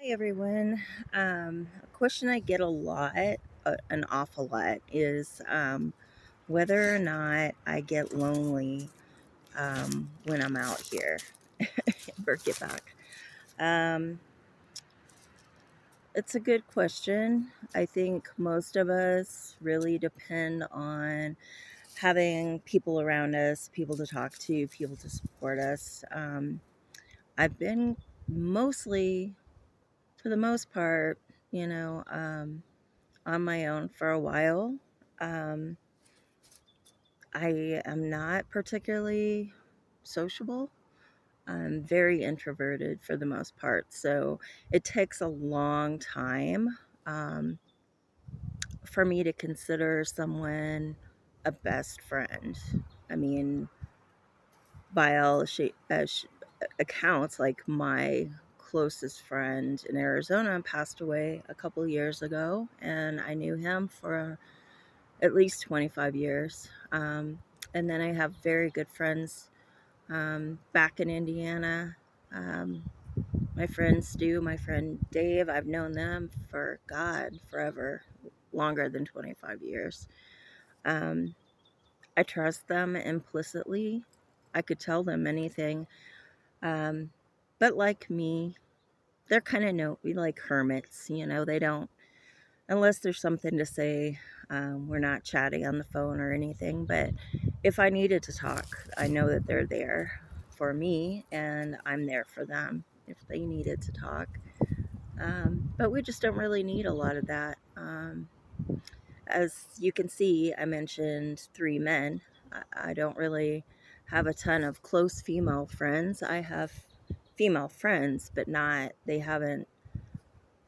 Everyone. A question I get a lot, an awful lot, is whether or not I get lonely when I'm out here or get back. Um, it's a good question. I think most of us really depend on having people around us, people to talk to, people to support us. I've been mostly, for the most part, you know, on my own for a while. Um, I am not particularly sociable. I'm very introverted for the most part. So it takes a long time um, for me to consider someone a best friend. I mean, by all accounts, like my closest friend in Arizona passed away a couple years ago, and I knew him for at least 25 years. And then I have very good friends back in Indiana. Um, my friend Stu, my friend Dave, I've known them for God forever, longer than 25 years. Um, I trust them implicitly. I could tell them anything. Um, but like me, they're kind of no, we like hermits, they don't, unless there's something to say. We're not chatting on the phone or anything, but if I needed to talk, I know that they're there for me and I'm there for them if they needed to talk. But we just don't really need a lot of that. As you can see, I mentioned three men. I don't really have a ton of close female friends. I have female friends, but they haven't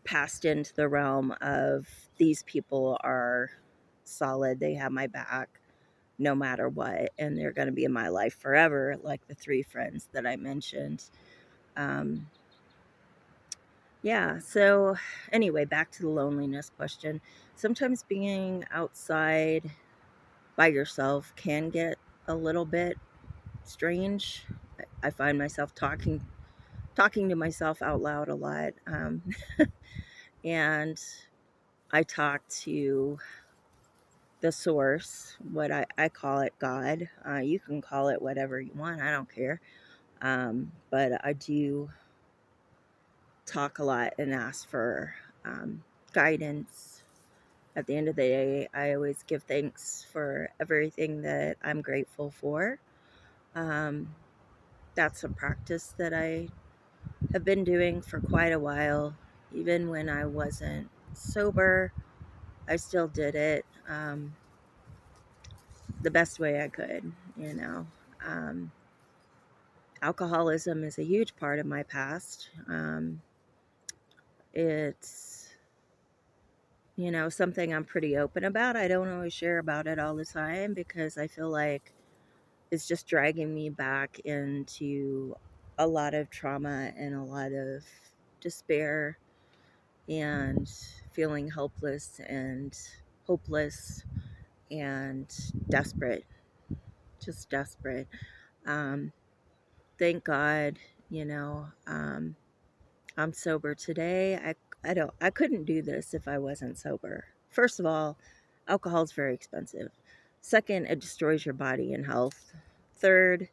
passed into the realm of these people are solid. They have my back no matter what, and they're going to be in my life forever, like the three friends that I mentioned. Um, yeah, so anyway, back to the loneliness question. Sometimes being outside by yourself can get a little bit strange. I find myself talking to myself out loud a lot, and I talk to the source, what I call it, God. You can call it whatever you want. I don't care. But I do talk a lot and ask for guidance. At the end of the day, I always give thanks for everything that I'm grateful for. Um, that's a practice that I have been doing for quite a while. Even when I wasn't sober, I still did it the best way I could, you know. Um, Alcoholism is a huge part of my past. It's, something I'm pretty open about. I don't always share about it all the time because I feel like it's just dragging me back into a lot of trauma and a lot of despair and feeling helpless and hopeless and desperate, just desperate. Um, thank God, you know, um, I'm sober today. I couldn't do this if I wasn't sober. First of all, alcohol is very expensive. Second, it destroys your body and health. Third,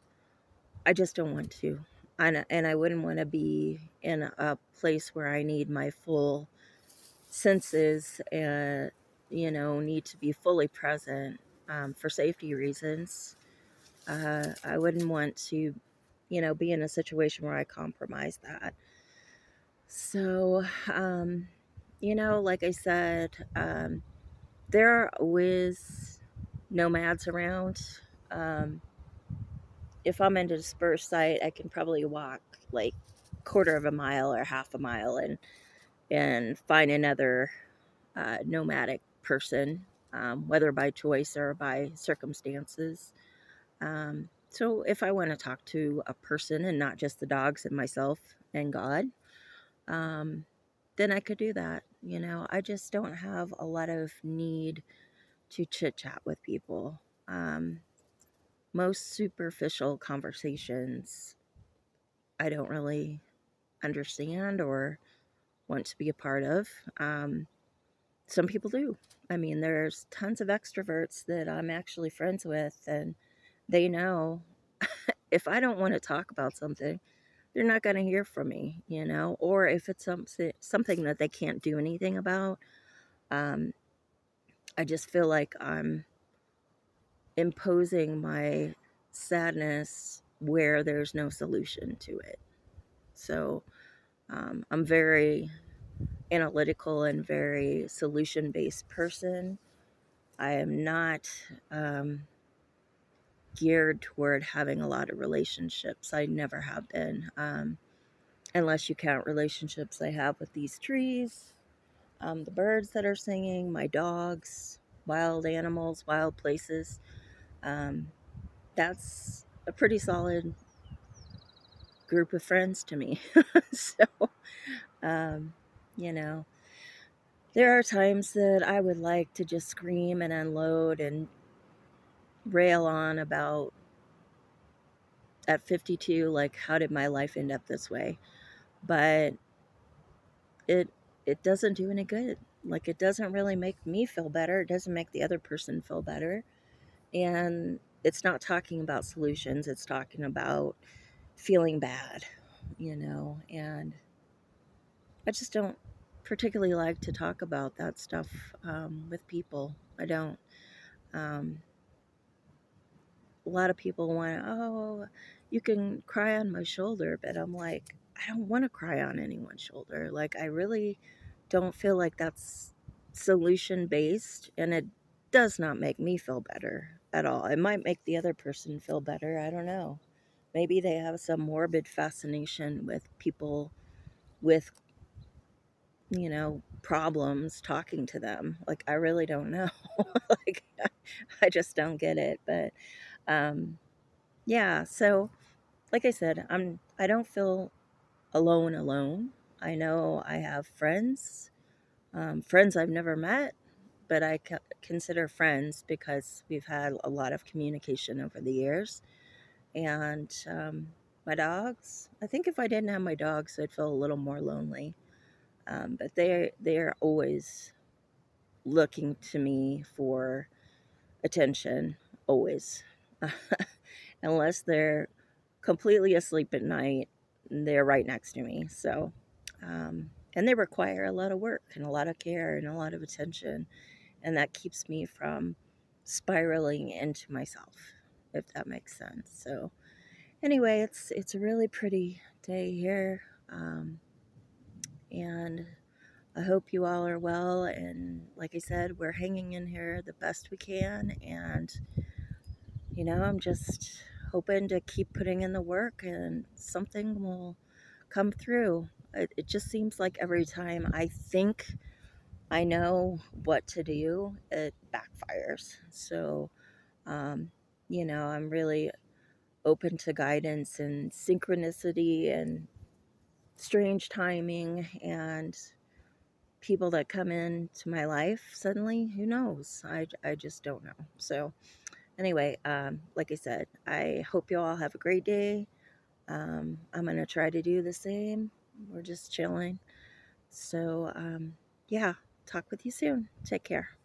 I just don't want to. And I wouldn't want to be in a place where I need my full senses and, need to be fully present for safety reasons. I wouldn't want to, be in a situation where I compromise that. So, like I said, there are always nomads around. Um, if I'm in a dispersed site, I can probably walk like quarter of a mile or half a mile and find another nomadic person, whether by choice or by circumstances. So if I want to talk to a person and not just the dogs and myself and God, um, then I could do that. I just don't have a lot of need to chit chat with people. Most superficial conversations I don't really understand or want to be a part of. Um, some people do. I mean, there's tons of extroverts that I'm actually friends with, and they know if I don't want to talk about something, they're not going to hear from me, you know, or if it's something that they can't do anything about. um, I just feel like I'm imposing my sadness where there's no solution to it. So I'm very analytical and very solution based person. I am not um, geared toward having a lot of relationships. I never have been, unless you count relationships I have with these trees, the birds that are singing, my dogs, wild animals, wild places. Um, that's a pretty solid group of friends to me. So, um, you know, there are times that I would like to just scream and unload and rail on about at 52, like, how did my life end up this way? But it it doesn't do any good. Like, it doesn't really make me feel better. It doesn't make the other person feel better. And it's not talking about solutions. It's talking about feeling bad, you know. And I just don't particularly like to talk about that stuff with people. I don't. Um, a lot of people want, oh, you can cry on my shoulder, but I'm like, I don't want to cry on anyone's shoulder. Like, I really don't feel like that's solution based, and it does not make me feel better at all. It might make the other person feel better. I don't know. Maybe they have some morbid fascination with people with, problems talking to them. Like, I really don't know. Like, I just don't get it. But um, yeah, so like I said, I don't feel alone. I know I have friends, friends I've never met, but consider friends because we've had a lot of communication over the years. And my dogs, I think if I didn't have my dogs, I'd feel a little more lonely. But they're always looking to me for attention, always. Unless they're completely asleep at night, they're right next to me. So, and they require a lot of work and a lot of care and a lot of attention, and that keeps me from spiraling into myself, if that makes sense. So, anyway, it's a really pretty day here, and I hope you all are well. And like I said, we're hanging in here the best we can, and I'm just hoping to keep putting in the work and something will come through. It just seems like every time I think I know what to do, it backfires. So, um, I'm really open to guidance and synchronicity and strange timing and people that come into my life suddenly. Who knows? I just don't know. So, anyway, like I said, I hope you all have a great day. I'm going to try to do the same. We're just chilling. So, yeah, talk with you soon. Take care.